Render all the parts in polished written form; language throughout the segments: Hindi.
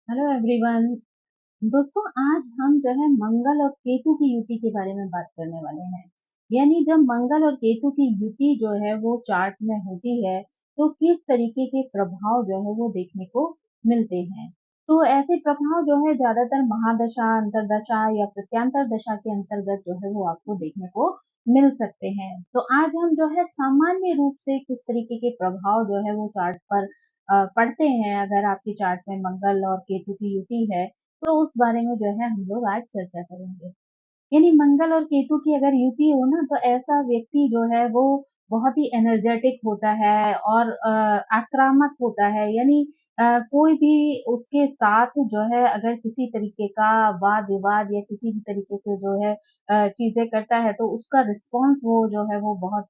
Hello everyone. दोस्तों, आज हम जो है मंगल और केतु की युति के बारे में बात करने वाले हैं। यानी जब मंगल और केतु की युति जो है वो चार्ट में होती है तो किस तरीके के प्रभाव जो है वो देखने को मिलते हैं। तो ऐसे प्रभाव जो है ज्यादातर महादशा, अंतरदशा या प्रत्यांतर दशा के अंतर्गत जो है वो आपको देखने को मिल सकते हैं। तो आज हम जो है सामान्य रूप से किस तरीके के प्रभाव जो है वो चार्ट पर पढ़ते हैं अगर आपके चार्ट में मंगल और केतु की युति है, तो उस बारे में जो है हम लोग आज चर्चा करेंगे। यानी मंगल और केतु की अगर युति हो ना, तो ऐसा व्यक्ति जो है वो बहुत ही एनर्जेटिक होता है और आक्रामक होता है। यानी कोई भी उसके साथ जो है अगर किसी तरीके का वाद विवाद या किसी भी तरीके के जो है चीजें करता है, तो उसका रिस्पॉन्स वो जो है वो बहुत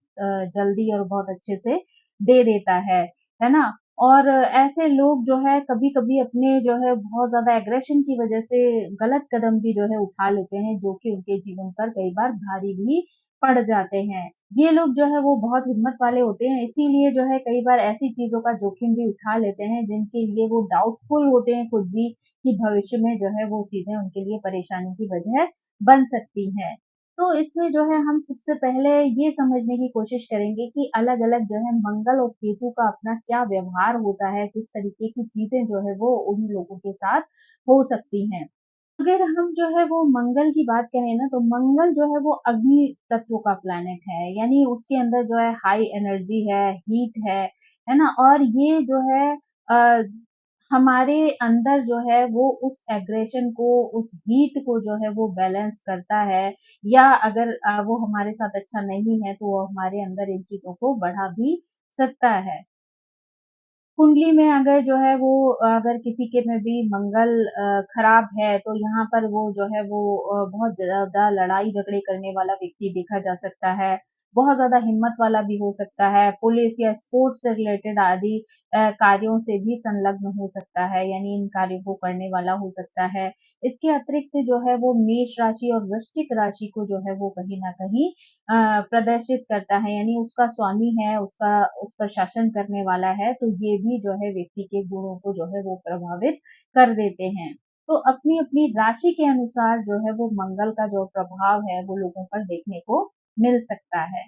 जल्दी और बहुत अच्छे से दे देता है ना। और ऐसे लोग जो है कभी-कभी अपने जो है बहुत ज़्यादा एग्रेशन की वजह से गलत कदम भी जो है उठा लेते हैं, जो कि उनके जीवन पर कई बार भारी भी पड़ जाते हैं। ये लोग जो है वो बहुत हिम्मत वाले होते हैं, इसीलिए जो है कई बार ऐसी चीज़ों का जोखिम भी उठा लेते हैं जिनके लिए वो डाउटफुल होते हैं खुद भी, कि भविष्य में जो है वो चीज़ें उनके लिए परेशानी की वजह बन सकती हैं। तो इसमें जो है हम सबसे पहले ये समझने की कोशिश करेंगे कि अलग-अलग जो है मंगल और केतु का अपना क्या व्यवहार होता है, किस तरीके की चीज़ें जो है वो उन लोगों के साथ हो सकती हैं। अगर हम जो है वो मंगल की बात करें ना, तो मंगल जो है वो अग्नि तत्व का प्लैनेट है। यानी उसके अंदर जो है हाई एनर्जी है, हीट है ना? और ये जो है अ, हमारे अंदर जो है वो उस एग्रेशन को, उस हीट को जो है वो बैलेंस करता है, या अगर वो हमारे साथ अच्छा नहीं है, तो वो हमारे अंदर इन चीज़ों को बढ़ा भी सकता है। कुंडली में अगर जो है वो अगर किसी के में भी मंगल खराब है, तो यहाँ पर वो जो है वो बहुत ज़्यादा लड़ाई झगड़े करने वाला व्यक्ति देखा जा सकता है। बहुत ज़्यादा हिम्मत वाला भी हो सकता है, पुलिस या स्पोर्ट्स से रिलेटेड आदि कार्यों से भी संलग्न हो सकता है, यानी इन कार्यों को करने वाला हो सकता है। इसके अतिरिक्त जो है वो मेष राशि और वृश्चिक राशि को जो है वो कहीं न कहीं प्रदर्शित करता है, यानी उसका स्वामी है, उसका उस पर शासन करने वाला है, तो ये भी जो है व्यक्ति के गुणों को जो है वो प्रभावित कर देते हैं। तो अपनी-अपनी राशि के अनुसार जो है वो मंगल का जो प्रभाव है वो लोगों पर देखने को मिल सकता है।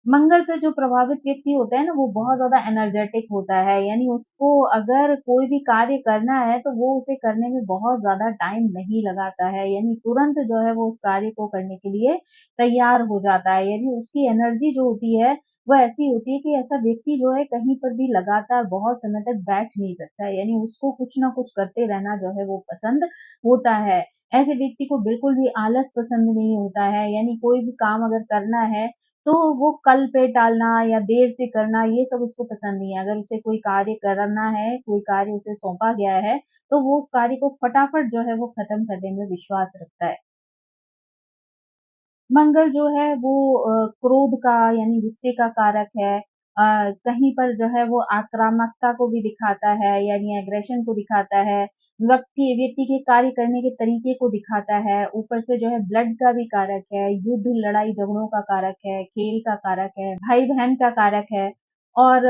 मंगल से जो प्रभावित व्यक्ति होता है ना, वो बहुत ज़्यादा एनर्जेटिक होता है, यानी उसको अगर कोई भी कार्य करना है, तो वो उसे करने में बहुत ज़्यादा टाइम नहीं लगाता है, यानी तुरंत जो है वो उस कार्य को करने के लिए तैयार हो जाता है। यानी उसकी एनर्जी जो होती है, वो ऐसी होती है कि ऐसा व्यक्ति जो है कहीं पर भी लगातार बहुत समय तक बैठ नहीं सकता है, यानी उसको कुछ ना कुछ करते रहना जो है वो पसंद होता है। ऐसे व्यक्ति को बिल्कुल भी आलस पसंद नहीं होता है, यानी कोई भी काम अगर करना है, तो वो कल पे टालना या देर से करना, ये सब उसको पसंद नहीं है। अगर उसे कोई कार्य करना है, कोई कार्य उसे सौंपा गया है, तो वो उस कार्य को फटाफट जो है वो खत्म करने में विश्वास रखता है। मंगल जो है वो क्रोध का यानी गुस्से का कारक है। कहीं पर जो है वो आक्रामकता को भी दिखाता है, यानी एग्रेशन को दिखाता है। व्यक्ति व्यक्ति के कार्य करने के तरीके को दिखाता है। ऊपर से जो है ब्लड का भी कारक है, युद्ध, लड़ाई झगड़ों का कारक है, खेल का कारक है, भाई-बहन का कारक है और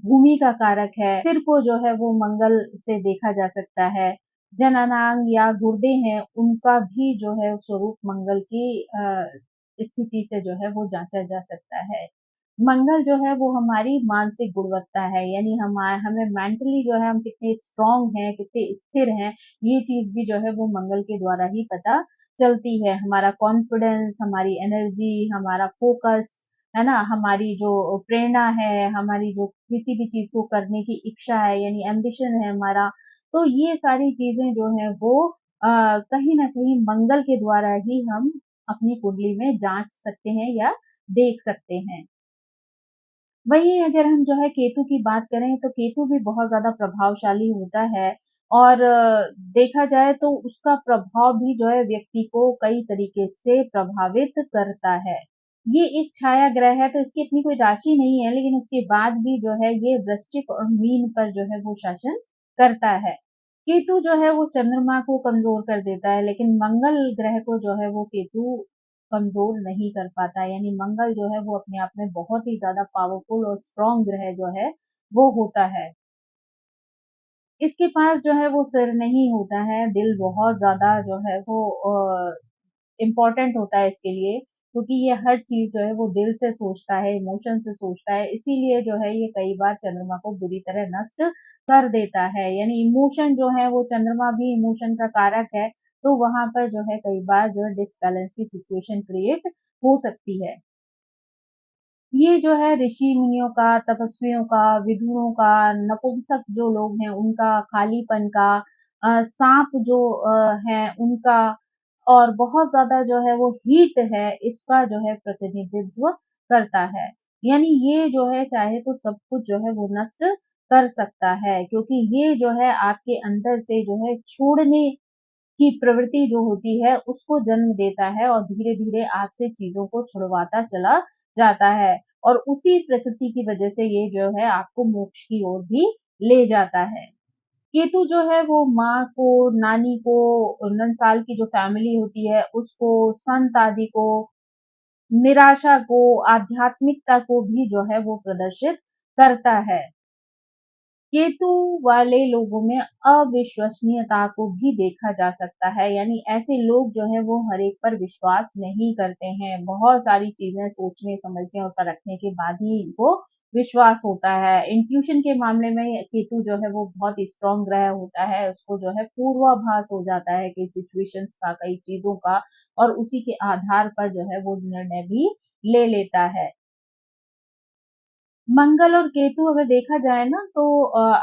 भूमि का कारक है। सिर को जो है वो मंगल से देखा जा सकता है। जननांग या गुर्दे हैं, उनका भी जो है स्वरूप मंगल की स्थिति से जो है वो जाँचा जा सकता है। मंगल जो है वो हमारी मानसिक गुणवत्ता है, यानी हमें मेंटली जो है हम कितने स्ट्रॉन्ग हैं, कितने स्थिर हैं, ये चीज़ भी जो है वो मंगल के द्वारा ही पता चलती है। हमारा कॉन्फिडेंस, हमारी एनर्जी, हमारा फ़ोकस, है ना? हमारी जो प्रेरणा है, हमारी जो किसी भी चीज़ को करने की इच्छा है, यानी एम्बिशन है हमारा, तो ये सारी चीज़ें जो हैं वो कहीं न कहीं मंगल के द्वारा ही हम अपनी कुंडली में जाँच सकते हैं या देख सकते हैं। वहीं अगर हम जो है केतु की बात करें, तो केतु भी बहुत ज़्यादा प्रभावशाली होता है और देखा जाए तो उसका प्रभाव भी जो है व्यक्ति को कई तरीके से प्रभावित करता है। ये एक छाया ग्रह है, तो इसकी अपनी कोई राशि नहीं है, लेकिन उसके बाद भी जो है ये वृश्चिक और मीन पर जो है वो शासन करता है। केतु जो है वो चंद्रमा को कमज़ोर कर देता है, लेकिन मंगल ग्रह को जो है वो केतु कमज़ोर नहीं कर पाता, यानी मंगल जो है वो अपने आप में बहुत ही ज़्यादा पावरफुल और स्ट्रॉन्ग ग्रह जो है वो होता है। इसके पास जो है वो सिर नहीं होता है, दिल बहुत ज़्यादा जो है वो इम्पोर्टेंट होता है इसके लिए, क्योंकि ये हर चीज़ जो है वो दिल से सोचता है, इमोशन से सोचता है, इसीलिए जो है ये कई बार चंद्रमा को बुरी तरह नष्ट कर देता है। यानी इमोशन जो है वो चंद्रमा भी इमोशन का कारक है, तो वहाँ पर जो है कई बार जो है डिसबैलेंस की सिचुएशन क्रिएट हो सकती है। ये जो है ऋषि मुनियों का, तपस्वियों का, विदुरों का, नपुंसक जो लोग हैं उनका, खालीपन का, सांप जो हैं उनका, और बहुत ज्यादा जो है वो हीट है इसका जो है प्रतिनिधित्व करता है। यानी ये जो है चाहे तो सब कुछ जो है वो नष्ट कर सकता है, क्योंकि ये जो है आपके अंदर से जो है छोड़ने की प्रवृत्ति जो होती है उसको जन्म देता है, और धीरे धीरे आपसे चीजों को छुड़वाता चला जाता है, और उसी प्रकृति की वजह से ये जो है आपको मोक्ष की ओर भी ले जाता है। केतु जो है वो माँ को, नानी को, नंसाल की जो फैमिली होती है उसको, संत आदि को, निराशा को, आध्यात्मिकता को भी जो है वो प्रदर्शित करता है। केतु वाले लोगों में अविश्वसनीयता को भी देखा जा सकता है, यानी ऐसे लोग जो है वो हर एक पर विश्वास नहीं करते हैं, बहुत सारी चीजें सोचने समझने और परखने के बाद ही इनको विश्वास होता है। इंट्यूशन के मामले में केतु जो है वो बहुत स्ट्रांग ग्रह होता है, उसको जो है पूर्वाभास हो जाता है कई सिचुएशंस का, कई चीजों का, और उसी के आधार पर जो है वो निर्णय भी ले लेता है। मंगल और केतु अगर देखा जाए ना तो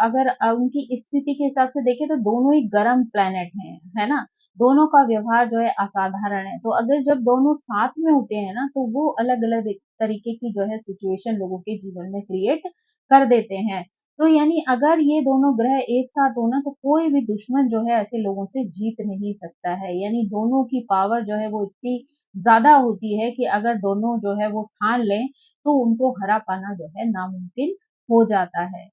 अगर उनकी स्थिति के हिसाब से देखें तो दोनों ही गर्म प्लेनेट हैं, है ना? दोनों का व्यवहार जो है असाधारण है। तो अगर जब दोनों साथ में होते हैं ना तो वो अलग-अलग तरीके की जो है सिचुएशन लोगों के जीवन में क्रिएट कर देते हैं। तो यानी अगर ये दोनों ग्रह एक साथ हो ना तो कोई भी दुश्मन जो है ऐसे लोगों से जीत नहीं सकता है। यानी दोनों की पावर जो है वो इतनी ज़्यादा होती है कि अगर दोनों जो है वो ठान लें तो उनको हरा पाना जो है नामुमकिन हो जाता है।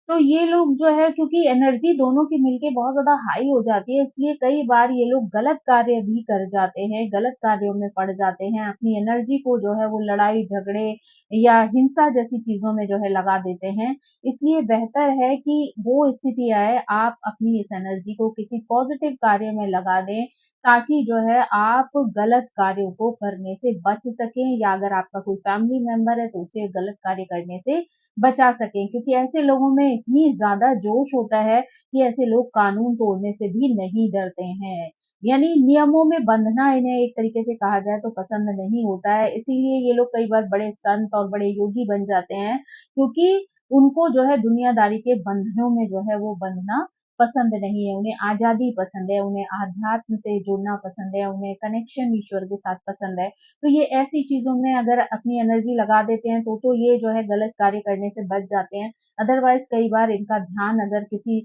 तो ये लोग जो है क्योंकि एनर्जी दोनों की मिलके बहुत ज़्यादा हाई हो जाती है, इसलिए कई बार ये लोग गलत कार्य भी कर जाते हैं, गलत कार्यों में पड़ जाते हैं, अपनी एनर्जी को जो है वो लड़ाई झगड़े या हिंसा जैसी चीज़ों में जो है लगा देते हैं। इसलिए बेहतर है कि वो स्थिति आए, आप अपनी इस एनर्जी को किसी पॉजिटिव कार्य में लगा दें, ताकि जो है आप गलत कार्यों को करने से बच सकें, या अगर आपका कोई फैमिली मेंबर है तो उसे गलत कार्य करने से बचा सकें, क्योंकि ऐसे लोगों में इतनी ज़्यादा जोश होता है कि ऐसे लोग कानून तोड़ने से भी नहीं डरते हैं। यानी नियमों में बंधना इन्हें एक तरीके से कहा जाए तो पसंद नहीं होता है, इसीलिए ये लोग कई बार बड़े संत और बड़े योगी बन जाते हैं, क्योंकि उनको जो है दुनियादारी के बंधनों में जो है वो बंधना पसंद नहीं है, उन्हें आज़ादी पसंद है, उन्हें आध्यात्म से जुड़ना पसंद है, उन्हें कनेक्शन ईश्वर के साथ पसंद है। तो ये ऐसी चीज़ों में अगर अपनी एनर्जी लगा देते हैं तो ये जो है गलत कार्य करने से बच जाते हैं। अदरवाइज़ कई बार इनका ध्यान अगर किसी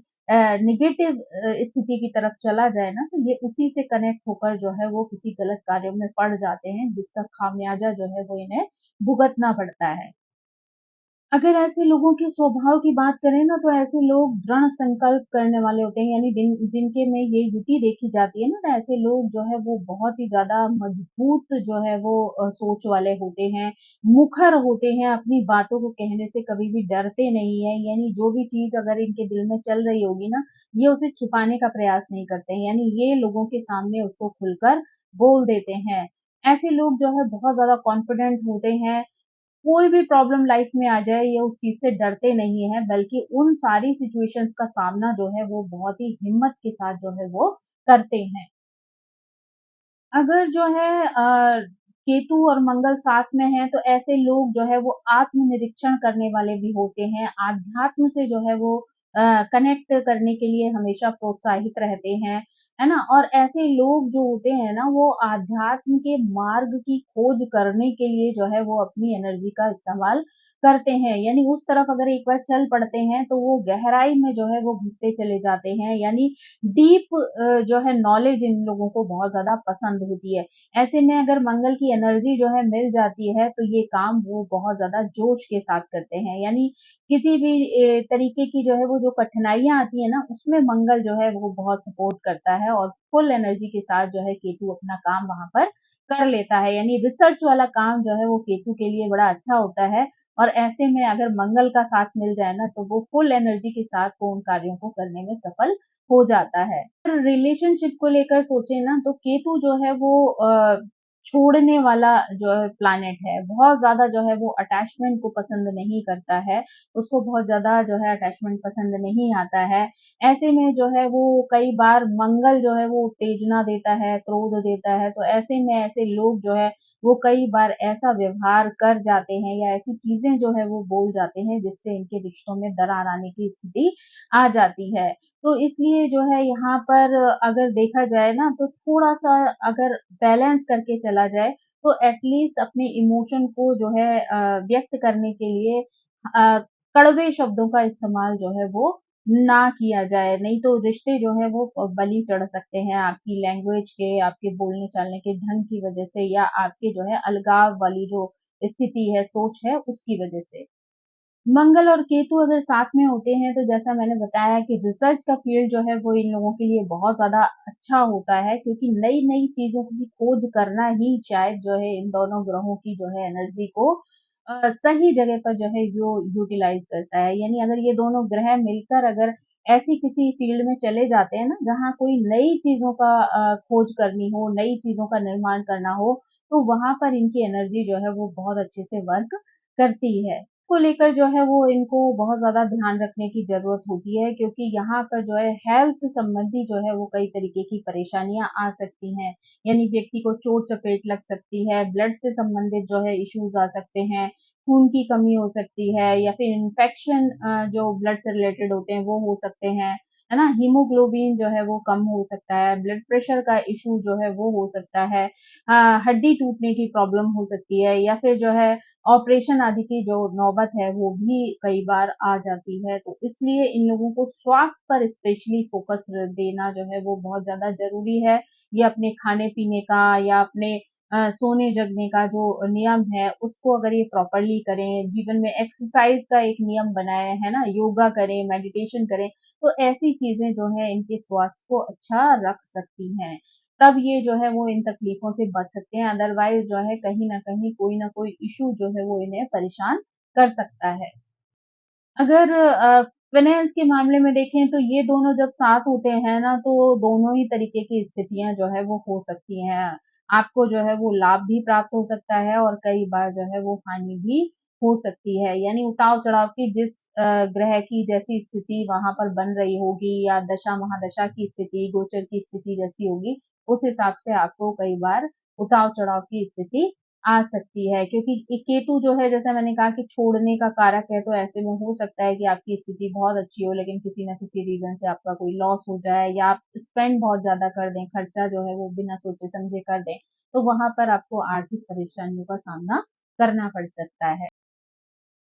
नेगेटिव स्थिति की तरफ चला जाए ना तो ये उसी से कनेक्ट होकर जो है वो किसी गलत कार्यों में पड़ जाते हैं, जिसका खामियाजा जो है वो इन्हें भुगतना पड़ता है। अगर ऐसे लोगों के स्वभाव की बात करें ना तो ऐसे लोग दृढ़ संकल्प करने वाले होते हैं, यानी जिनके में ये युति देखी जाती है ना तो ऐसे लोग जो है वो बहुत ही ज्यादा मजबूत जो है वो सोच वाले होते हैं, मुखर होते हैं, अपनी बातों को कहने से कभी भी डरते नहीं है। यानी जो भी चीज अगर इनके दिल में चल रही होगी ना, ये उसे छुपाने का प्रयास नहीं करते हैं, यानी ये लोगों के सामने उसको खुलकर बोल देते हैं। ऐसे लोग जो है बहुत ज्यादा कॉन्फिडेंट होते हैं, कोई भी प्रॉब्लम लाइफ में आ जाए ये उस चीज से डरते नहीं है, बल्कि उन सारी सिचुएशंस का सामना जो है वो बहुत ही हिम्मत के साथ जो है वो करते हैं। अगर जो है केतु और मंगल साथ में है तो ऐसे लोग जो है वो आत्मनिरीक्षण करने वाले भी होते हैं, आध्यात्म से जो है वो कनेक्ट करने के लिए हमेशा प्रोत्साहित रहते हैं, है ना? और ऐसे लोग जो होते हैं ना वो आध्यात्म के मार्ग की खोज करने के लिए जो है वो अपनी एनर्जी का इस्तेमाल करते हैं। यानी उस तरफ अगर एक बार चल पड़ते हैं तो वो गहराई में जो है वो घुसते चले जाते हैं, यानी डीप जो है नॉलेज इन लोगों को बहुत ज़्यादा पसंद होती है। ऐसे में अगर मंगल की एनर्जी जो है मिल जाती है तो ये काम वो बहुत ज़्यादा जोश के साथ करते हैं। यानी किसी भी तरीके की जो है वो जो कठिनाइयाँ आती है ना उसमें मंगल जो है वो बहुत सपोर्ट करता है, और फुल एनर्जी के साथ जो है केतु अपना काम वहाँ पर कर लेता है। यानी रिसर्च वाला काम जो है वो केतु के लिए बड़ा अच्छा होता है, और ऐसे में अगर मंगल का साथ मिल जाए ना तो वो फुल एनर्जी के साथ वो उन कार्यों को करने में सफल हो जाता है। रिलेशनशिप को लेकर सोचे ना तो केतु जो है वो छोड़ने वाला जो है प्लैनेट है, बहुत ज्यादा जो है वो अटैचमेंट को पसंद नहीं करता है, उसको बहुत ज्यादा जो है अटैचमेंट पसंद नहीं आता है। ऐसे में जो है वो कई बार मंगल जो है वो उत्तेजना देता है, क्रोध देता है, तो ऐसे में ऐसे लोग जो है वो कई बार ऐसा व्यवहार कर जाते हैं या ऐसी चीजें जो है वो बोल जाते हैं जिससे इनके रिश्तों में दरार आने की स्थिति आ जाती है। तो इसलिए जो है यहाँ पर अगर देखा जाए ना तो थोड़ा सा अगर बैलेंस करके चला जाए तो एटलीस्ट अपने इमोशन को जो है व्यक्त करने के लिए कड़वे शब्दों का इस्तेमाल जो है वो ना किया जाए, नहीं तो रिश्ते जो है वो बलि चढ़ सकते हैं आपकी लैंग्वेज के, आपके बोलने चालने के ढंग की वजह से या आपके जो है अलगाव वाली जो स्थिति है, सोच है, उसकी वजह से। मंगल और केतु अगर साथ में होते हैं तो जैसा मैंने बताया कि रिसर्च का फील्ड जो है वो इन लोगों के लिए बहुत ज्यादा अच्छा होता है, क्योंकि नई नई चीजों की खोज करना ही शायद जो है इन दोनों ग्रहों की जो है एनर्जी को सही जगह पर जो है वो यूटिलाइज करता है। यानी अगर ये दोनों ग्रह मिलकर अगर ऐसी किसी फील्ड में चले जाते हैं ना जहाँ कोई नई चीजों का खोज करनी हो, नई चीजों का निर्माण करना हो, तो वहां पर इनकी एनर्जी जो है वो बहुत अच्छे से वर्क करती है। को लेकर जो है वो इनको बहुत ज़्यादा ध्यान रखने की ज़रूरत होती है, क्योंकि यहाँ पर जो है हेल्थ संबंधी जो है वो कई तरीके की परेशानियाँ आ सकती हैं। यानी व्यक्ति को चोट-चपेट लग सकती है, ब्लड से संबंधित जो है इश्यूज़ आ सकते हैं, खून की कमी हो सकती है या फिर इन्फेक्शन जो ब्लड से रिलेटेड होते हैं वो हो सकते हैं, है ना? हीमोग्लोबिन जो है वो कम हो सकता है, ब्लड प्रेशर का इश्यू जो है वो हो सकता है, हड्डी टूटने की प्रॉब्लम हो सकती है या फिर जो है ऑपरेशन आदि की जो नौबत है वो भी कई बार आ जाती है। तो इसलिए इन लोगों को स्वास्थ्य पर स्पेशली फोकस देना जो है वो बहुत ज्यादा जरूरी है। ये अपने खाने पीने का या अपने सोने जगने का जो नियम है उसको अगर ये प्रॉपरली करें, जीवन में एक्सरसाइज का एक नियम बनाए, है ना, योगा करें, मेडिटेशन करें, तो ऐसी चीजें जो है इनके स्वास्थ्य को अच्छा रख सकती हैं। तब ये जो है वो इन तकलीफों से बच सकते हैं, अदरवाइज जो है कहीं ना कहीं कोई ना कोई इशू जो है वो इन्हें परेशान कर सकता है। अगर फाइनेंस के मामले में देखें तो ये दोनों जब साथ होते हैं ना तो दोनों ही तरीके की स्थितियां जो है वो हो सकती हैं। आपको जो है वो लाभ भी प्राप्त हो सकता है और कई बार जो है वो हानि भी हो सकती है। यानी उतार चढ़ाव की जिस ग्रह की जैसी स्थिति वहां पर बन रही होगी या दशा महादशा की स्थिति, गोचर की स्थिति जैसी होगी, उस हिसाब से आपको कई बार उतार चढ़ाव की स्थिति आ सकती है, क्योंकि केतु जो है जैसा मैंने कहा कि छोड़ने का कारक है, तो ऐसे में हो सकता है कि आपकी स्थिति बहुत अच्छी हो लेकिन किसी न किसी रीजन से आपका कोई लॉस हो जाए या आप स्पेंड बहुत ज्यादा कर दें, खर्चा जो है वो बिना सोचे समझे कर दें, तो वहां पर आपको आर्थिक परेशानियों का सामना करना पड़ सकता है।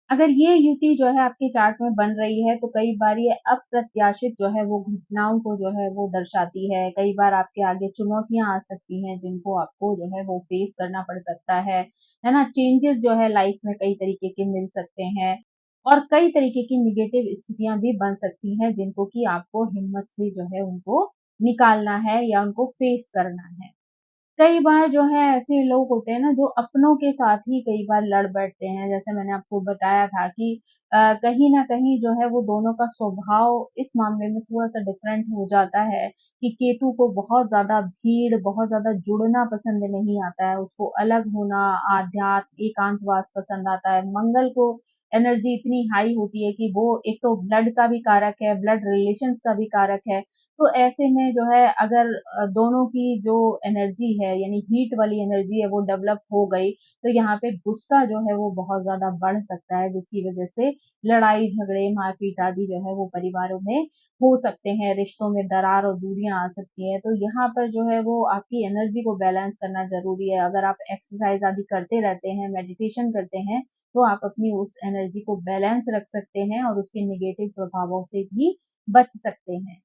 अगर ये युति जो है आपके चार्ट में बन रही है तो कई बार ये अप्रत्याशित जो है वो घटनाओं को जो है वो दर्शाती है। कई बार आपके आगे चुनौतियां आ सकती हैं जिनको आपको जो है वो फेस करना पड़ सकता है ना? चेंजेस जो है लाइफ में कई तरीके के मिल सकते हैं और कई तरीके की निगेटिव स्थितियां भी बन सकती हैं जिनको कि आपको हिम्मत से जो है उनको निकालना है या उनको फेस करना है। कई बार जो है ऐसे लोग होते हैं ना जो अपनों के साथ ही कई बार लड़ बैठते हैं। जैसे मैंने आपको बताया था कि कहीं न कहीं जो है वो दोनों का स्वभाव इस मामले में थोड़ा-सा डिफरेंट हो जाता है कि केतु को बहुत ज़्यादा भीड़, बहुत ज़्यादा जुड़ना पसंद नहीं आता है। उसको अलग होना, आध्यात्म, एकांतवास पसंद आता है। मंगल को एनर्जी इतनी हाई होती है कि वो एक तो ब्लड का भी कारक है, ब्लड रिलेशंस का भी कारक है। तो ऐसे में जो है अगर दोनों की जो एनर्जी है यानी हीट वाली एनर्जी है वो डेवलप हो गई तो यहाँ पे गुस्सा जो है वो बहुत ज्यादा बढ़ सकता है जिसकी वजह से लड़ाई झगड़े मारपीट आदि जो है वो परिवारों में हो सकते हैं, रिश्तों में दरार और दूरियां आ सकती हैं। तो यहाँ पर जो है वो आपकी एनर्जी को बैलेंस करना जरूरी है। अगर आप एक्सरसाइज आदि करते रहते हैं, मेडिटेशन करते हैं, तो आप अपनी उस एनर्जी को बैलेंस रख सकते हैं और उसके निगेटिव प्रभावों से भी बच सकते हैं।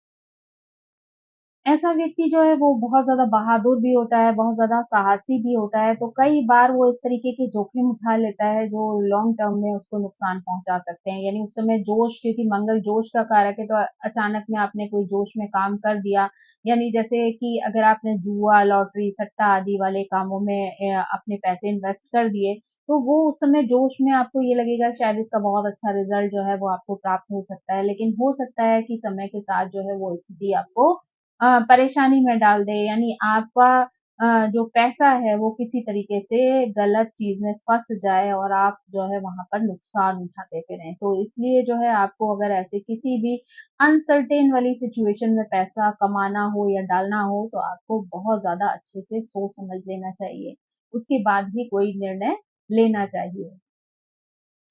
ऐसा व्यक्ति जो है वो बहुत ज़्यादा बहादुर भी होता है, बहुत ज़्यादा साहसी भी होता है, तो कई बार वो इस तरीके के जोखिम उठा लेता है जो लॉन्ग टर्म में उसको नुकसान पहुँचा सकते हैं। यानी उस समय जोश, क्योंकि मंगल जोश का कारक है, तो अचानक में आपने कोई जोश में काम कर दिया, यानी जैसे कि अगर आपने जुआ, लॉटरी, सट्टा आदि वाले कामों में अपने पैसे इन्वेस्ट कर दिए, तो वो उस समय जोश में आपको ये लगेगा कि शायद इसका बहुत अच्छा रिजल्ट जो है वो आपको प्राप्त हो सकता है, लेकिन हो सकता है कि समय के साथ जो है वो स्थिति आपको परेशानी में डाल दे, यानी आपका जो पैसा है वो किसी तरीके से गलत चीज में फंस जाए और आप जो है वहां पर नुकसान उठाते फिरें। तो इसलिए जो है आपको अगर ऐसे किसी भी अनसर्टेन वाली सिचुएशन में पैसा कमाना हो या डालना हो तो आपको बहुत ज्यादा अच्छे से सोच समझ लेना चाहिए, उसके बाद ही कोई निर्णय लेना चाहिए।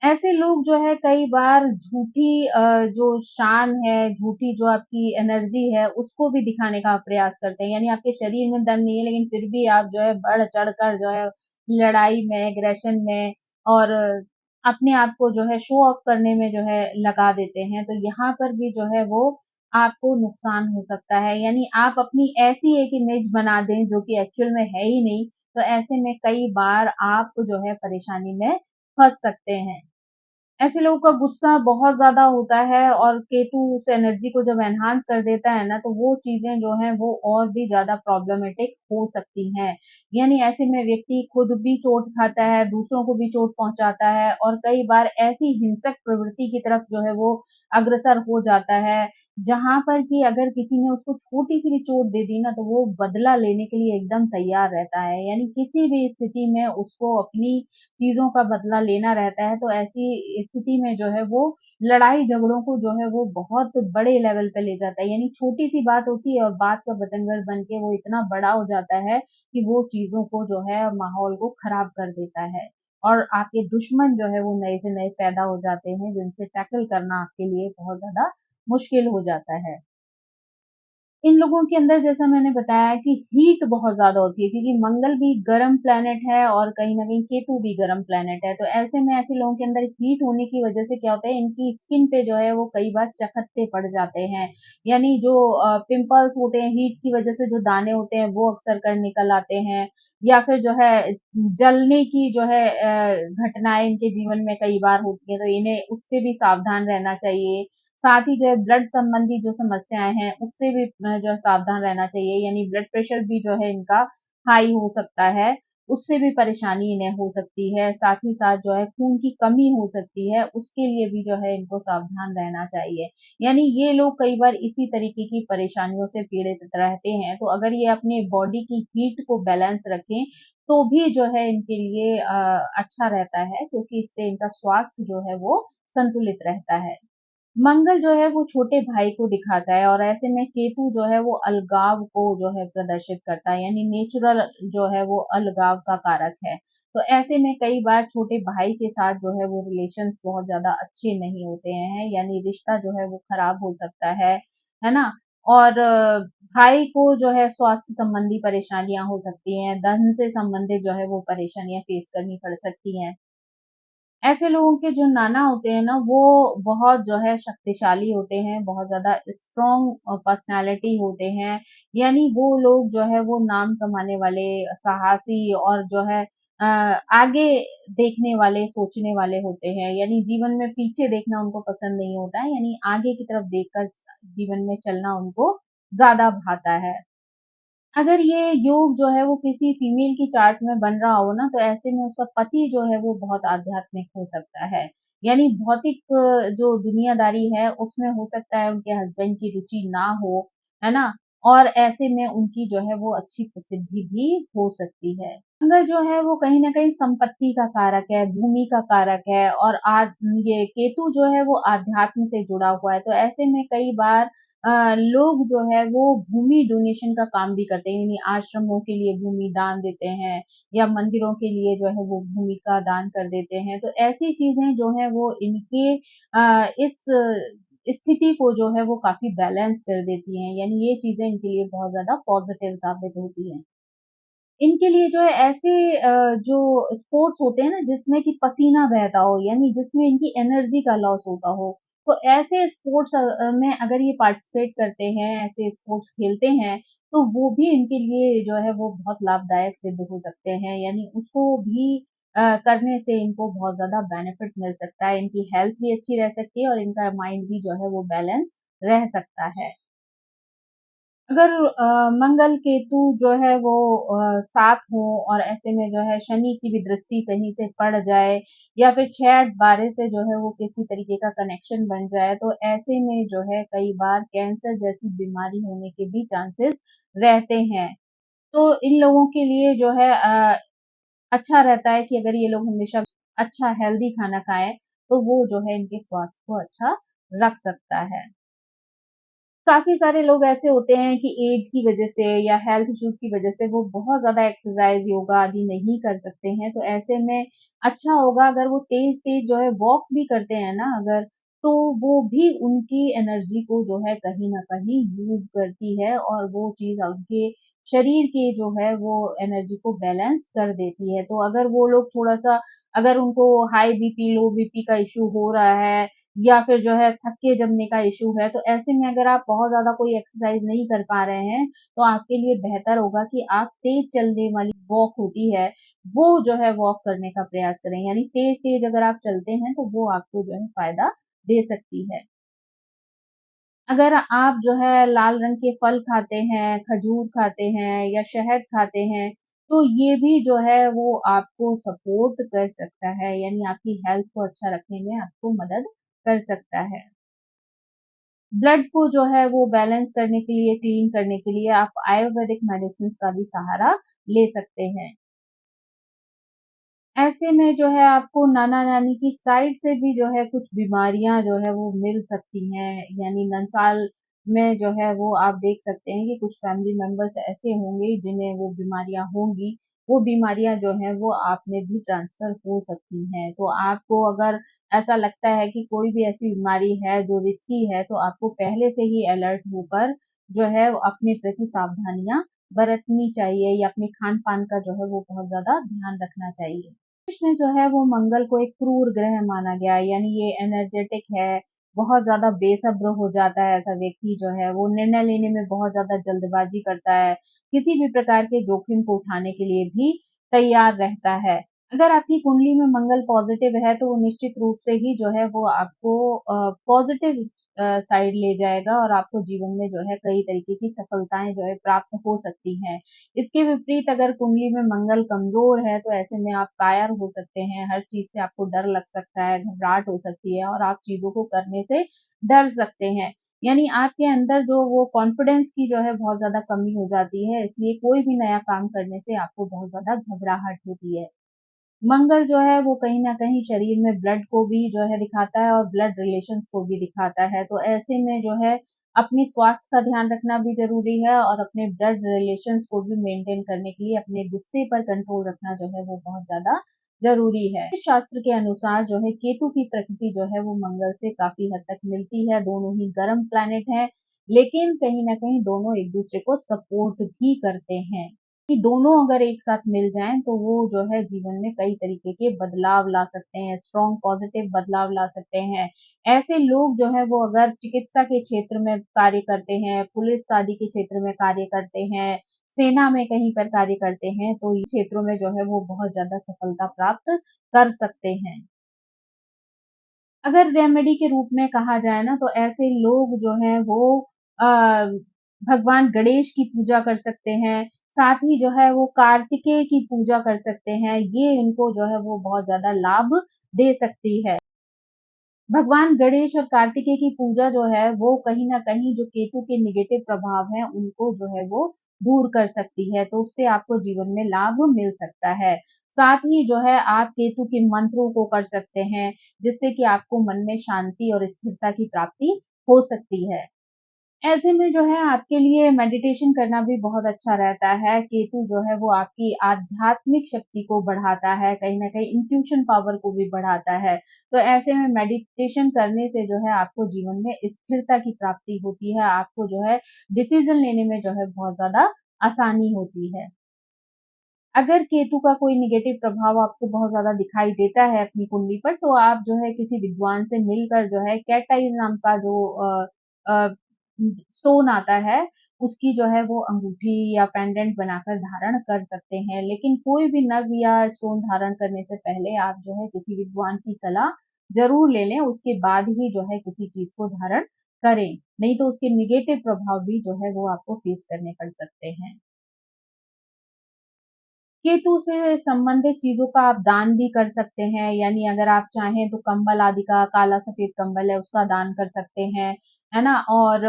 ऐसे लोग जो है कई बार झूठी जो शान है, झूठी जो आपकी एनर्जी है, उसको भी दिखाने का प्रयास करते हैं। यानी आपके शरीर में दम नहीं है, लेकिन फिर भी आप जो है बढ़-चढ़ कर जो है लड़ाई में, एग्रेशन में और अपने आप को जो है शो ऑफ करने में जो है लगा देते हैं। तो यहाँ पर भी जो है वो आपको नुकसान हो सकता है। यानी आप अपनी ऐसी एक इमेज बना दें जो कि एक्चुअल में है ही नहीं, तो ऐसे में कई बार आप जो है परेशानी में फँस सकते हैं। ऐसे लोगों का गुस्सा बहुत ज़्यादा होता है और केतु उस एनर्जी को जब एनहांस कर देता है ना, तो वो चीज़ें जो हैं वो और भी ज़्यादा प्रॉब्लमैटिक हो सकती हैं। यानी ऐसे में व्यक्ति खुद भी चोट खाता है, दूसरों को भी चोट पहुँचाता है और कई बार ऐसी हिंसक प्रवृत्ति की तरफ जो है वो अग्रसर हो जाता है, जहाँ पर कि अगर किसी ने उसको छोटी-सी भी चोट दे दी ना, तो वो बदला लेने के लिए एकदम तैयार रहता है। यानी किसी भी स्थिति में उसको अपनी चीज़ों का बदला लेना रहता है, तो ऐसी स्थिति में जो है वो लड़ाई झगड़ों को जो है वो बहुत बड़े लेवल पे ले जाता है। यानी छोटी-सी बात होती है और बात का बतंगड़ बन के वो इतना बड़ा हो जाता है कि वो चीज़ों को जो है माहौल को खराब कर देता है। और आपके दुश्मन जो है वो नए से नए पैदा हो जाते हैं, जिनसे टैकल करना आपके लिए बहुत ज़्यादा मुश्किल हो जाता है। इन लोगों के अंदर जैसा मैंने बताया कि हीट बहुत ज़्यादा होती है, क्योंकि मंगल भी गर्म प्लैनेट है और कहीं न कहीं केतु भी गर्म प्लैनेट है। तो ऐसे में ऐसे लोगों के अंदर हीट होने की वज़ह से क्या होता है, इनकी स्किन पे जो है वो कई बार चकत्ते पड़ जाते हैं। यानी जो पिंपल्स होते हैं, हीट की वज़ह से जो दाने होते हैं वो अक्सर कर निकल आते हैं, या फिर जो है जलने की जो है घटनाएँ इनके जीवन में कई बार होती हैं, तो इन्हें उससे भी सावधान रहना चाहिए। साथ ही जो है ब्लड संबंधी जो समस्याएँ हैं, उससे भी जो है सावधान रहना चाहिए। यानी ब्लड प्रेशर भी जो है इनका हाई हो सकता है, उससे भी परेशानी इन्हें हो सकती है। साथ ही साथ जो है खून की कमी हो सकती है, उसके लिए भी जो है इनको सावधान रहना चाहिए। यानी ये लोग कई बार इसी तरीके की परेशानियों से पीड़ित रहते हैं, तो अगर ये अपने बॉडी की हीट को बैलेंस रखें, तो भी जो है इनके लिए अच्छा रहता है, क्योंकि इससे इनका स्वास्थ्य जो है वो संतुलित रहता है। मंगल जो है वो छोटे भाई को दिखाता है और ऐसे में केतु जो है वो अलगाव को जो है प्रदर्शित करता है, यानी नेचुरल जो है वो अलगाव का कारक है। तो ऐसे में कई बार छोटे भाई के साथ जो है वो रिलेशंस बहुत ज्यादा अच्छे नहीं होते हैं, यानी रिश्ता जो है वो खराब हो सकता है ना। और भाई को जो है स्वास्थ्य संबंधी परेशानियां हो सकती हैं, धन से संबंधित जो है वो परेशानियां फेस करनी पड़ सकती हैं। ऐसे लोगों के जो नाना होते हैं ना, वो बहुत जो है शक्तिशाली होते हैं, बहुत ज़्यादा स्ट्रॉन्ग पर्सनैलिटी होते हैं। यानी वो लोग जो है वो नाम कमाने वाले, साहसी और जो है आगे देखने वाले, सोचने वाले होते हैं। यानी जीवन में पीछे देखना उनको पसंद नहीं होता है, यानी आगे की तरफ देखकर जीवन में चलना उनको ज़्यादा भाता है। अगर ये योग जो है वो किसी फीमेल की चार्ट में बन रहा हो ना, तो ऐसे में उसका पति जो है वो बहुत आध्यात्मिक हो सकता है। यानी भौतिक जो दुनियादारी है उसमें हो सकता है उनके हस्बैंड की रुचि ना हो, है ना? और ऐसे में उनकी जो है वो अच्छी प्रसिद्धि भी हो सकती है। मंगल जो है वो कहीं न कहीं संपत्ति का कारक है, भूमि का कारक है और ये केतु जो है वो आध्यात्म से जुड़ा हुआ है। तो ऐसे में कई बार लोग जो है वो भूमि डोनेशन का काम भी करते हैं, यानी आश्रमों के लिए भूमि दान देते हैं या मंदिरों के लिए जो है वो भूमि का दान कर देते हैं। तो ऐसी चीज़ें जो हैं वो इनके इस स्थिति को जो है वो काफ़ी बैलेंस कर देती हैं, यानी ये चीज़ें इनके लिए बहुत ज़्यादा पॉज़िटिव साबित होती हैं। इनके लिए जो है ऐसे जो स्पोर्ट्स होते हैं ना जिसमें कि पसीना बहता हो, यानी जिसमें इनकी एनर्जी का लॉस होता हो, तो ऐसे स्पोर्ट्स में अगर ये पार्टिसिपेट करते हैं, ऐसे स्पोर्ट्स खेलते हैं, तो वो भी इनके लिए जो है वो बहुत लाभदायक सिद्ध हो सकते हैं। यानी उसको भी करने से इनको बहुत ज़्यादा बेनिफिट मिल सकता है, इनकी हेल्थ भी अच्छी रह सकती है और इनका माइंड भी जो है वो बैलेंस रह सकता है। अगर मंगल केतु जो है वो साथ हो और ऐसे में जो है शनि की भी दृष्टि कहीं से पड़ जाए या फिर 6-8-12 से जो है वो किसी तरीके का कनेक्शन बन जाए, तो ऐसे में जो है कई बार कैंसर जैसी बीमारी होने के भी चांसेस रहते हैं। तो इन लोगों के लिए जो है अच्छा रहता है कि अगर ये लोग हमेशा अच्छा हेल्दी खाना खाएं, तो वो जो है इनके स्वास्थ्य को अच्छा रख सकता है। काफ़ी सारे लोग ऐसे होते हैं कि एज की वजह से या हेल्थ इश्यूज़ की वजह से वो बहुत ज़्यादा एक्सरसाइज़, योगा आदि नहीं कर सकते हैं। तो ऐसे में अच्छा होगा अगर वो तेज़-तेज़ जो है वॉक भी करते हैं ना अगर, तो वो भी उनकी एनर्जी को जो है कहीं न कहीं यूज़ करती है और वो चीज़ उनके शरीर की जो है वो एनर्जी को बैलेंस कर देती है। तो अगर वो लोग थोड़ा-सा, अगर उनको हाई बीपी, लो बीपी का इश्यू हो रहा है या फिर जो है थक्के जमने का इश्यू है, तो ऐसे में अगर आप बहुत ज़्यादा कोई एक्सरसाइज़ नहीं कर पा रहे हैं, तो आपके लिए बेहतर होगा कि आप तेज़ चलने वाली वॉक होती है, वो जो है वॉक करने का प्रयास करें। यानी तेज़-तेज़ अगर आप चलते हैं, तो वो आपको जो है फ़ायदा दे सकती है। अगर आप जो है लाल रंग के फल खाते हैं, खजूर खाते हैं या शहद खाते हैं, तो ये भी जो है वो आपको सपोर्ट कर सकता है, यानी आपकी हेल्थ को अच्छा रखने में आपको मदद कर सकता है। ब्लड को जो है वो बैलेंस करने के लिए, क्लीन करने के लिए आप आयुर्वेदिक मेडिसिन्स का भी सहारा ले सकते हैं। ऐसे में जो है आपको नाना-नानी की साइड से भी जो है कुछ बीमारियाँ जो है वो मिल सकती हैं, यानी नंसाल में जो है वो आप देख सकते हैं कि कुछ फैमिली मेंबर्स ऐसे होंगे जिन्हें वो बीमारियाँ होंगी, वो बीमारियाँ जो हैं वो आप में भी ट्रांसफ़र हो सकती हैं। तो आपको अगर ऐसा लगता है कि कोई भी ऐसी बीमारी है जो रिस्की है, तो आपको पहले से ही अलर्ट होकर जो है वो अपने प्रति सावधानियाँ बरतनी चाहिए या अपने खान-पान का जो है वो बहुत ज़्यादा ध्यान रखना चाहिए। में जो है वो मंगल को एक क्रूर ग्रह माना गया है, यानी ये एनर्जेटिक है, बहुत ज़्यादा बेसब्र हो जाता है ऐसा व्यक्ति जो है, वो निर्णय लेने में बहुत ज़्यादा जल्दबाज़ी करता है, किसी भी प्रकार के जोखिम को उठाने के लिए भी तैयार रहता है। अगर आपकी कुंडली में मंगल पॉज़िटिव है, तो वो निश्चित रूप से ही जो है वो आपको पॉज़िटिव साइड ले जाएगा और आपको जीवन में जो है कई तरीके की सफलताएँ जो है प्राप्त हो सकती हैं। इसके विपरीत अगर कुंडली में मंगल कमज़ोर है, तो ऐसे में आप कायर हो सकते हैं, हर चीज़ से आपको डर लग सकता है, घबराहट हो सकती है और आप चीज़ों को करने से डर सकते हैं। यानी आपके अंदर जो वो कॉन्फिडेंस की जो है बहुत ज़्यादा कमी हो जाती है, इसलिए कोई भी नया काम करने से आपको बहुत ज़्यादा घबराहट होती है। मंगल जो है वो कहीं न कहीं शरीर में ब्लड को भी जो है दिखाता है और ब्लड रिलेशंस को भी दिखाता है। तो ऐसे में जो है अपने स्वास्थ्य का ध्यान रखना भी ज़रूरी है और अपने ब्लड रिलेशंस को भी मेंटेन करने के लिए अपने गुस्से पर कंट्रोल रखना जो है वो बहुत ज़्यादा ज़रूरी है। इस शास्त्र के अनुसार जो है केतु की प्रकृति जो है वो मंगल से काफ़ी हद तक मिलती है, दोनों ही गर्म प्लैनेट हैं, लेकिन कहीं न कहीं दोनों एक-दूसरे को सपोर्ट भी करते हैं। कि दोनों अगर एक साथ मिल जाएँ तो वो जो है जीवन में कई तरीके के बदलाव ला सकते हैं, स्ट्रॉन्ग पॉज़िटिव बदलाव ला सकते हैं। ऐसे लोग जो हैं वो अगर चिकित्सा के क्षेत्र में कार्य करते हैं, पुलिस आदि के क्षेत्र में कार्य करते हैं, सेना में कहीं पर कार्य करते हैं, तो इन क्षेत्रों में जो है वो बहुत ज़्यादा सफलता प्राप्त कर सकते हैं। अगर रेमेडी के रूप में कहा जाए ना तो ऐसे लोग जो हैं वो अ, भगवान गणेश की पूजा कर सकते हैं, साथ ही जो है वो कार्तिकेय की पूजा कर सकते हैं, ये इनको जो है वो बहुत ज़्यादा लाभ दे सकती है। भगवान गणेश और कार्तिकेय की पूजा जो है वो कहीं न कहीं जो केतु के नेगेटिव प्रभाव हैं उनको जो है वो दूर कर सकती है, तो उससे आपको जीवन में लाभ मिल सकता है। साथ ही जो है आप केतु के मंत्रों को कर सकते हैं, जिससे कि आपको मन में शांति और स्थिरता की प्राप्ति हो सकती है। ऐसे में जो है आपके लिए मेडिटेशन करना भी बहुत अच्छा रहता है। केतु जो है वो आपकी आध्यात्मिक शक्ति को बढ़ाता है, कहीं न कहीं इंट्यूशन पावर को भी बढ़ाता है। तो ऐसे में मेडिटेशन करने से जो है आपको जीवन में स्थिरता की प्राप्ति होती है, आपको जो है डिसीज़न लेने में जो है बहुत ज़्यादा आसानी होती है। अगर केतु का कोई नेगेटिव प्रभाव आपको बहुत ज़्यादा दिखाई देता है अपनी कुंडली पर, तो आप जो है किसी विद्वान से मिलकर जो है कैटाइज़ नाम का जो अ, स्टोन आता है, उसकी जो है वो अंगूठी या पेंडेंट बनाकर धारण कर सकते हैं। लेकिन कोई भी नग या स्टोन धारण करने से पहले आप जो है किसी विद्वान की सलाह ज़रूर ले लें, उसके बाद ही जो है किसी चीज़ को धारण करें, नहीं तो उसके नेगेटिव प्रभाव भी जो है वो आपको फेस करने पड़ सकते हैं। केतु से संबंधित चीज़ों का आप दान भी कर सकते हैं, यानी अगर आप चाहें तो कंबल आदि का, काला सफ़ेद कंबल है उसका दान कर सकते हैं, है ना? और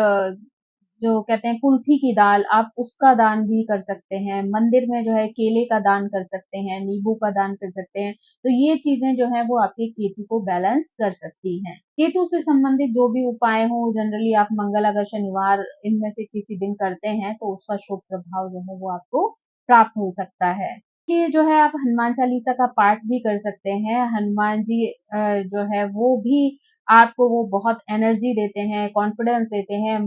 जो कहते हैं कुल्थी की दाल, आप उसका दान भी कर सकते हैं। मंदिर में जो है केले का दान कर सकते हैं, नींबू का दान कर सकते हैं। तो ये चीज़ें जो हैं वो आपके केतु को बैलेंस कर सकती हैं। केतु से संबंधित जो भी उपाय हों, जनरली आप मंगल अगर शनिवार इनमें से किसी दिन करते हैं तो उसका शुभ प्रभाव जो है वो आपको प्राप्त हो सकता है। ये जो है आप हनुमान चालीसा का पाठ भी कर सकते हैं। हनुमान जी जो है वो भी आपको वो बहुत एनर्जी देते हैं, कॉन्फिडेंस देते हैं।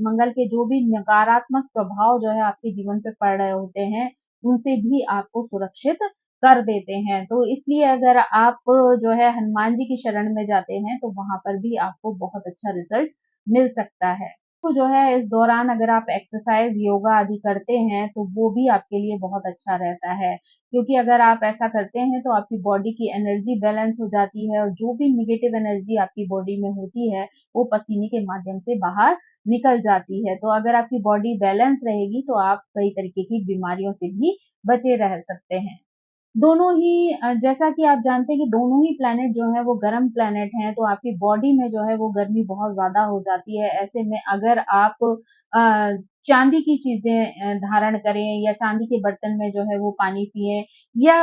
मंगल के जो भी नकारात्मक प्रभाव जो है आपके जीवन पे पड़ रहे होते हैं, उनसे भी आपको सुरक्षित कर देते हैं। तो इसलिए अगर आप जो है हनुमान जी की शरण में जाते हैं, तो वहाँ पर भी आपको बहुत अच्छा रिज़ल्ट मिल सकता है। तो जो है इस दौरान अगर आप एक्सरसाइज, योगा आदि करते हैं, तो वो भी आपके लिए बहुत अच्छा रहता है। क्योंकि अगर आप ऐसा करते हैं तो आपकी बॉडी की एनर्जी बैलेंस हो जाती है और जो भी नेगेटिव एनर्जी आपकी बॉडी में होती है, वो पसीने के माध्यम से बाहर निकल जाती है। तो अगर आपकी बॉडी बैलेंस रहेगी तो आप कई तरीके की बीमारियों से भी बचे रह सकते हैं। दोनों ही जैसा कि आप जानते हैं कि दोनों ही प्लैनेट जो है वो गर्म प्लैनेट हैं, तो आपकी बॉडी में जो है वो गर्मी बहुत ज़्यादा हो जाती है। ऐसे में अगर आप चांदी की चीज़ें धारण करें या चांदी के बर्तन में जो है वो पानी पिएँ, या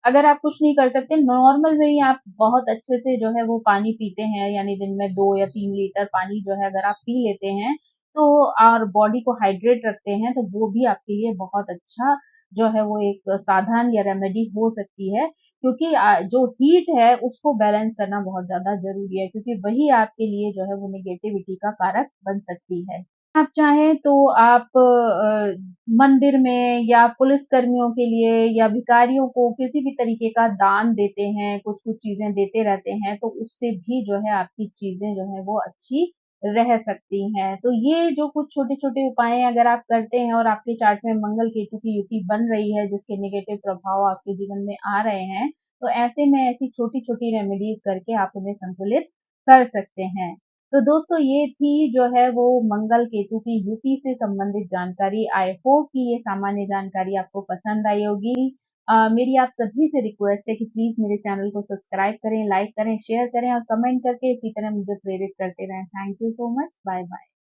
अगर आप कुछ नहीं कर सकते, नॉर्मल में ही आप बहुत अच्छे से जो है वो पानी पीते हैं, यानी दिन में 2 या 3 लीटर पानी जो है अगर आप पी लेते हैं, तो और बॉडी को हाइड्रेट रखते हैं, तो वो भी आपके लिए बहुत अच्छा जो है वो एक साधन या रेमेडी हो सकती है, क्योंकि जो हीट है उसको बैलेंस करना बहुत ज़्यादा ज़रूरी है, क्योंकि वही आपके लिए जो है वो नेगेटिविटी का कारक बन सकती है। आप चाहें तो आप मंदिर में या पुलिस कर्मियों के लिए या भिखारियों को किसी भी तरीके का दान देते हैं, कुछ-कुछ चीज़ें देते रहते हैं, तो उससे भी जो है आपकी चीज़ें जो हैं वो अच्छी रह सकती हैं। तो ये जो कुछ छोटे-छोटे उपाय हैं अगर आप करते हैं और आपके चार्ट में मंगल-केतु की युति बन रही है, जिसके नेगेटिव प्रभाव आपके जीवन में आ रहे हैं, तो ऐसे में ऐसी छोटी-छोटी रेमेडीज़ करके आप उन्हें संतुलित कर सकते हैं। तो दोस्तों ये थी जो है वो मंगल केतु की युति से संबंधित जानकारी। आई होप कि ये सामान्य जानकारी आपको पसंद आई होगी। मेरी आप सभी से रिक्वेस्ट है कि प्लीज़ मेरे चैनल को सब्सक्राइब करें, लाइक करें, शेयर करें और कमेंट करके इसी तरह मुझे प्रेरित करते रहें। Thank you so much. Bye bye.